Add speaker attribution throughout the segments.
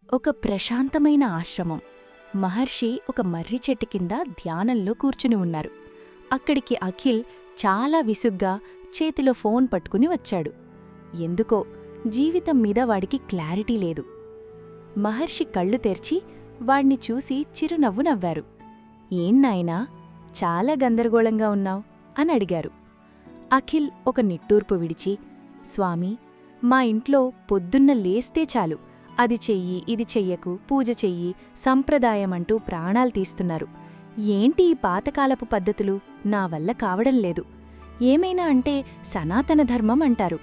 Speaker 1: ఒక ప్రశాంతమైన ఆశ్రమం. మహర్షి ఒక మర్రి చెట్టు కింద ధ్యానంలో కూర్చుని ఉన్నారు. అక్కడికి అఖిల్ చాలా విసుగ్గా చేతిలో ఫోన్ పట్టుకుని వచ్చాడు. ఎందుకో జీవితం మీద వాడికి క్లారిటీ లేదు. మహర్షి కళ్ళు తెర్చి వాణ్ణి చూసి చిరునవ్వు నవ్వారు. ఏం నాయనా, చాలా గందరగోళంగా ఉన్నావ్ అని అడిగారు. అఖిల్ ఒక నిట్టూర్పు విడిచి, స్వామీ, మా ఇంట్లో పొద్దున్న లేస్తే చాలు అది చెయ్యి, ఇది చెయ్యకు, పూజ చెయ్యి, సంప్రదాయమంటూ ప్రాణాలు తీస్తున్నారు. ఏంటి ఈ పాతకాలపు పద్ధతులు? నా వల్ల కావడం లేదు. ఏమైనా అంటే సనాతన ధర్మం అంటారు.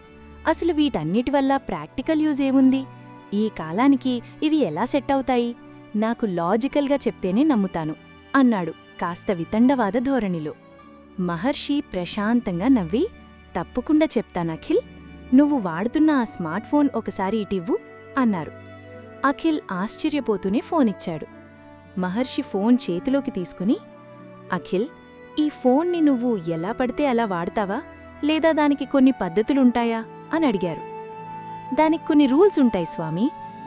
Speaker 1: అసలు వీటన్నిటివల్ల ప్రాక్టికల్ యూజ్ ఏముంది? ఈ కాలానికి ఇవి ఎలా సెట్ అవుతాయి? నాకు లాజికల్గా చెప్తేనే నమ్ముతాను అన్నాడు కాస్త వితండవాద ధోరణిలో. మహర్షి ప్రశాంతంగా నవ్వి, తప్పకుండా చెప్తానఖిల్, నువ్వు వాడుతున్న ఆ స్మార్ట్ ఫోన్ ఒకసారి ఇటివ్వు అన్నారు. అఖిల్ ఆశ్చర్యపోతూనే ఫోనిచ్చాడు. మహర్షి ఫోన్ చేతిలోకి తీసుకుని, అఖిల్, ఈ ఫోన్ని నువ్వు ఎలా పడితే అలా వాడతావా, లేదా దానికి కొన్ని పద్ధతులుంటాయా అని అడిగారు. దానికి కొన్ని రూల్స్ ఉంటాయి స్వామీ.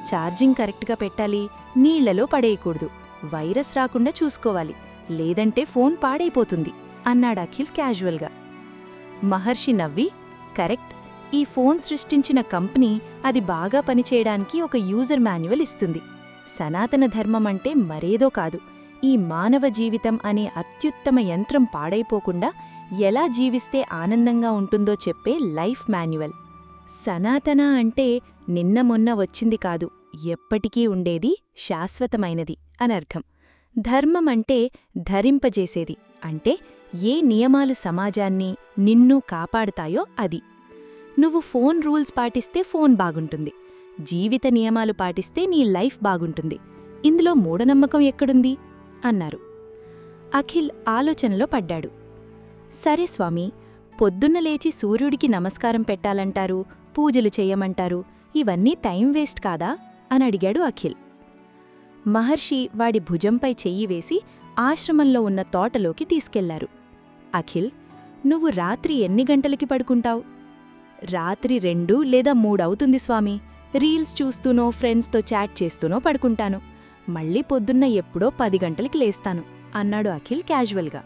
Speaker 1: ఛార్జింగ్ కరెక్ట్గా పెట్టాలి, నీళ్లలో పడేయకూడదు, వైరస్ రాకుండా చూసుకోవాలి, లేదంటే ఫోన్ పాడైపోతుంది అన్నాడు అఖిల్ క్యాజువల్గా. మహర్షి నవ్వి, కరెక్ట్, ఈ ఫోన్ సృష్టించిన కంపెనీ అది బాగా పనిచేయడానికి ఒక యూజర్ మాన్యువల్ ఇస్తుంది. సనాతన ధర్మం అంటే మరేదో కాదు, ఈ మానవ జీవితం అనే అత్యుత్తమ యంత్రం పాడైపోకుండా ఎలా జీవిస్తే ఆనందంగా ఉంటుందో చెప్పే లైఫ్ మాన్యువల్. సనాతన అంటే నిన్న మొన్న వచ్చింది కాదు, ఎప్పటికీ ఉండేది, శాశ్వతమైనది అనర్థం. ధర్మం అంటే ధరింపజేసేది, అంటే ఏ నియమాలు సమాజాన్ని, నిన్ను కాపాడుతాయో అది. నువ్వు ఫోన్ రూల్స్ పాటిస్తే ఫోన్ బాగుంటుంది, జీవిత నియమాలు పాటిస్తే నీ లైఫ్ బాగుంటుంది. ఇందులో మూఢనమ్మకం ఎక్కడుంది అన్నారు. అఖిల్ ఆలోచనలో పడ్డాడు. సరే స్వామీ, పొద్దున్న లేచి సూర్యుడికి నమస్కారం పెట్టాలంటారు, పూజలు చెయ్యమంటారు, ఇవన్నీ టైం వేస్ట్ కాదా అని అడిగాడు అఖిల్. మహర్షి వాడి భుజంపై చెయ్యి వేసి ఆశ్రమంలో ఉన్న తోటలోకి తీసుకెళ్లారు. అఖిల్, నువ్వు రాత్రి ఎన్ని గంటలకి పడుకుంటావు? రాత్రి 2 లేదా 3 అవుతుంది స్వామీ. రీల్స్ చూస్తూనో ఫ్రెండ్స్తో చాట్ చేస్తూనో పడుకుంటాను. మళ్ళీ పొద్దున్న ఎప్పుడో 10 గంటలకి లేస్తాను అన్నాడు అఖిల్ క్యాజువల్గా.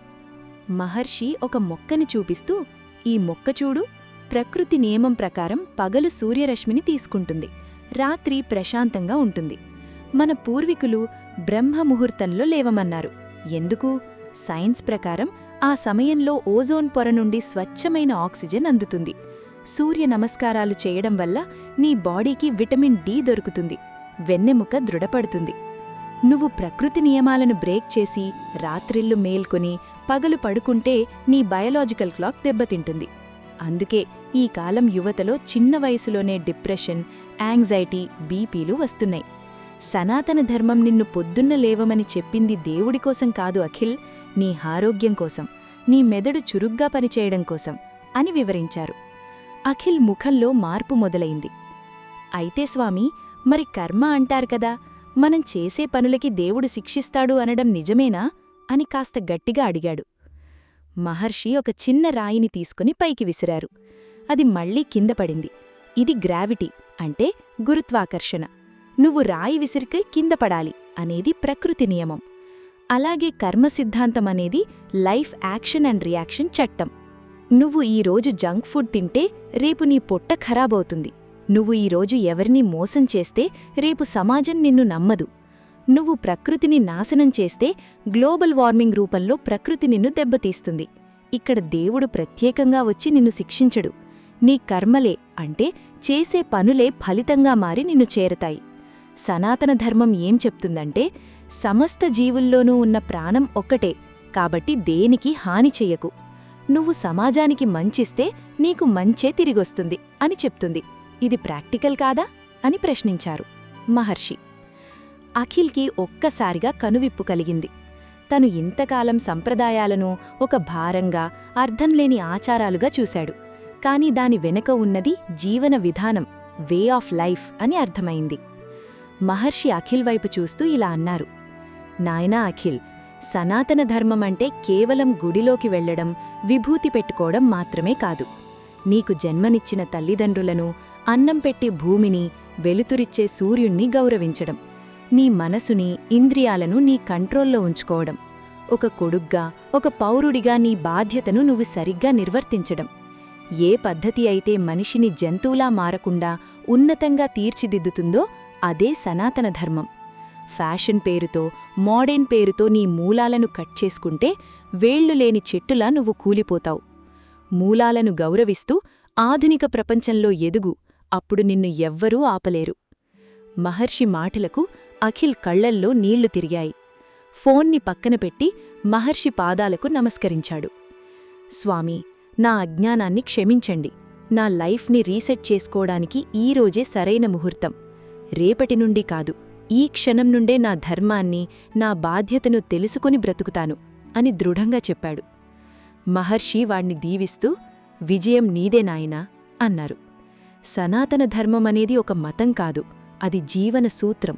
Speaker 1: మహర్షి ఒక మొక్కని చూపిస్తూ, ఈ మొక్క చూడు, ప్రకృతి నియమం ప్రకారం పగలు సూర్యరశ్మిని తీసుకుంటుంది, రాత్రి ప్రశాంతంగా ఉంటుంది. మన పూర్వీకులు బ్రహ్మముహూర్తంలో లేవమన్నారు. ఎందుకు? సైన్స్ ప్రకారం ఆ సమయంలో ఓజోన్ పొర నుండి స్వచ్ఛమైన ఆక్సిజన్ అందుతుంది. సూర్య నమస్కారాలు చేయడం వల్ల నీ బాడీకి విటమిన్ డి దొరుకుతుంది, వెన్నెముక దృఢపడుతుంది. నువ్వు ప్రకృతి నియమాలను బ్రేక్ చేసి రాత్రిళ్ళు మేల్కొని పగలు పడుకుంటే నీ బయలాజికల్ క్లాక్ దెబ్బతింటుంది. అందుకే ఈ కాలం యువతలో చిన్న వయసులోనే డిప్రెషన్, యాంగ్జైటీ, బీపీలు వస్తున్నాయి. సనాతన ధర్మం నిన్ను పొద్దున్న లేవమని చెప్పింది దేవుడికోసం కాదు అఖిల్, నీ ఆరోగ్యం కోసం, నీ మెదడు చురుగ్గా పనిచేయడం కోసం అని వివరించారు. అఖిల్ ముఖంలో మార్పు మొదలైంది. అయితే స్వామీ, మరి కర్మ అంటారు కదా, మనం చేసే పనులకి దేవుడు శిక్షిస్తాడు అనడం నిజమేనా అని కాస్త గట్టిగా అడిగాడు. మహర్షి ఒక చిన్న రాయిని తీసుకుని పైకి విసిరారు. అది మళ్లీ కింద పడింది. ఇది గ్రావిటీ, అంటే గురుత్వాకర్షణ. నువ్వు రాయి విసిరికి కింద పడాలి అనేది ప్రకృతి నియమం. అలాగే కర్మ సిద్ధాంతం అనేది లైఫ్ యాక్షన్ అండ్ రియాక్షన్ చట్టం. నువ్వు ఈరోజు జంక్ ఫుడ్ తింటే రేపు నీ పొట్ట ఖరాబవుతుంది. నువ్వు ఈరోజు ఎవరినీ మోసం చేస్తే రేపు సమాజం నిన్ను నమ్మదు. నువ్వు ప్రకృతిని నాశనం చేస్తే గ్లోబల్ వార్మింగ్ రూపంలో ప్రకృతి నిన్ను దెబ్బతీస్తుంది. ఇక్కడ దేవుడు ప్రత్యేకంగా వచ్చి నిన్ను శిక్షించడు. నీ కర్మలే, అంటే చేసే పనులే ఫలితంగా మారి నిన్ను చేరతాయి. సనాతన ధర్మం ఏం చెప్తుందంటే, సమస్త జీవుల్లోనూ ఉన్న ప్రాణం ఒక్కటే, కాబట్టి దేనికి హాని చెయ్యకు. నువ్వు సమాజానికి మంచిస్తే నీకు మంచే తిరిగొస్తుంది అని చెప్తుంది. ఇది ప్రాక్టికల్ కాదా అని ప్రశ్నించారు మహర్షి. అఖిల్కి ఒక్కసారిగా కనువిప్పు కలిగింది. తను ఇంతకాలం సంప్రదాయాలను ఒక భారంగా, అర్థంలేని ఆచారాలుగా చూశాడు. కాని దాని వెనుక ఉన్నది జీవన విధానం, వే ఆఫ్ లైఫ్ అని అర్థమైంది. మహర్షి అఖిల్ వైపు చూస్తూ ఇలా అన్నారు, నాయనా అఖిల్, సనాతన ధర్మమంటే కేవలం గుడిలోకి వెళ్లడం, విభూతి పెట్టుకోవడం మాత్రమే కాదు. నీకు జన్మనిచ్చిన తల్లిదండ్రులను, అన్నం పెట్టే భూమిని, వెలుతురిచ్చే సూర్యుణ్ణి గౌరవించడం, నీ మనసుని, ఇంద్రియాలను నీ కంట్రోల్లో ఉంచుకోవడం. ఒక కొడుగ్గా, ఒక పౌరుడిగా నీ బాధ్యతను నువ్వు సరిగ్గా నిర్వర్తించడం. ఏ పద్ధతి అయితే మనిషిని జంతువులా మారకుండా ఉన్నతంగా తీర్చిదిద్దుతుందో అదే సనాతన ధర్మం. ఫ్యాషన్ పేరుతో, మోడర్న్ పేరుతో నీ మూలాలను కట్ చేసుకుంటే వేళ్లు లేని చెట్టులా నువ్వు కూలిపోతావు. మూలాలను గౌరవిస్తూ ఆధునిక ప్రపంచంలో ఎదుగు, అప్పుడు నిన్ను ఎవ్వరూ ఆపలేరు. మహర్షి మాటలకు అఖిల్ కళ్లల్లో నీళ్లు తిరిగాయి. ఫోన్ని పక్కన పెట్టి మహర్షి పాదాలకు నమస్కరించాడు. స్వామీ, నా అజ్ఞానాన్ని క్షమించండి. నా లైఫ్ని రీసెట్ చేసుకోవడానికి ఈరోజే సరైన ముహూర్తం. రేపటి నుండి కాదు, ఈ క్షణం నుండే నా ధర్మాన్ని, నా బాధ్యతను తెలుసుకుని బ్రతుకుతాను అని దృఢంగా చెప్పాడు. మహర్షి వాణ్ణి దీవిస్తూ, విజయం నీదే నాయనా అన్నారు. సనాతన ధర్మమనేది ఒక మతం కాదు, అది జీవన సూత్రం.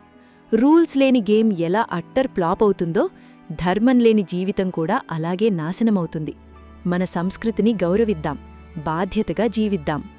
Speaker 1: రూల్స్ లేని గేమ్ ఎలా అట్టర్ ఫ్లాప్ అవుతుందో, ధర్మం లేని జీవితం కూడా అలాగే నాశనమవుతుంది. మన సంస్కృతిని గౌరవిద్దాం, బాధ్యతగా జీవిద్దాం.